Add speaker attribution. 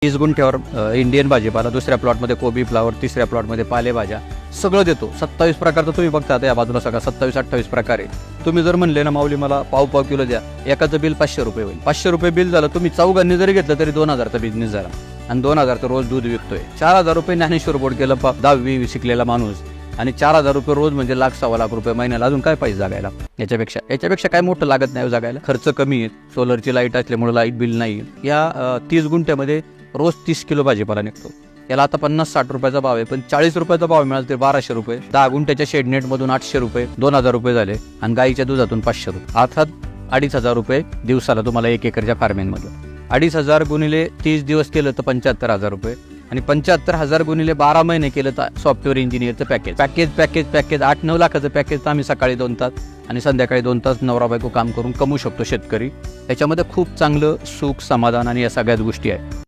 Speaker 1: 30 गुंठ्यावर Indian भाजीपाला, दुसऱ्या प्लॉटमध्ये कोबी फ्लावर, तिसऱ्या प्लॉटमध्ये पालेभाज्या सगळं देतो. 27 प्रकारचं तुम्ही बघता आता या बाजूला सगळा 27-28 प्रकार आहे. तुम्ही जर म्हणले ना माऊली मला पाव किलो द्या, एकाचं बिल 500 रुपये होईल. 500 रुपये बिल झालं. तुम्ही चौघांनी जरी घेतलं तरी 2000चा बिझनेस झाला आणि 2000चं रोज दूध विकतोय. 4000 रुपये ज्ञानेश्वर बोर्ड केलं 10वी शिकलेला माणूस आणि 4000 रुपये रोज म्हणजे 1,00,000-1,15,00,000 रुपये महिन्याला. अजून काय पाहिजे जगायला? याच्यापेक्षा काय मोठं लागत नाही जगायला. खर्च कमी आहे, सोलरची लाईट असल्यामुळे लाईट बिल नाही. या 30 गुंठ्यामध्ये रोज 30 किलो भाजीपाला निघतो. याला आता 50-60 रुपयाचा भाव आहे, पण 40 रुपयाचा भाव मिळाला तर 1200 रुपये. 10 गुंठ्याच्या शेडनेट मधून 800 रुपये, 2000 रुपये झाले आणि गाईच्या दुधातून 500 रुपये. अर्थात 2,500 रुपये दिवसाला तुम्हाला 1 एकरच्या फार्मिंगमधलं. 2,500 गुणिले 30 दिवस केलं तर 75,000 रुपये आणि 75,000 गुणिले 12 महिने केलं तर सॉफ्टवेअर इंजिनियरचं पॅकेज 8-9 लाखाचं पॅकेज. तर आम्ही सकाळी 2 तास आणि संध्याकाळी 2 तास नवरा बायको काम करून कमवू शकतो शेतकरी. याच्यामध्ये खूप चांगलं सुख, समाधान आणि या सगळ्याच गोष्टी आहे.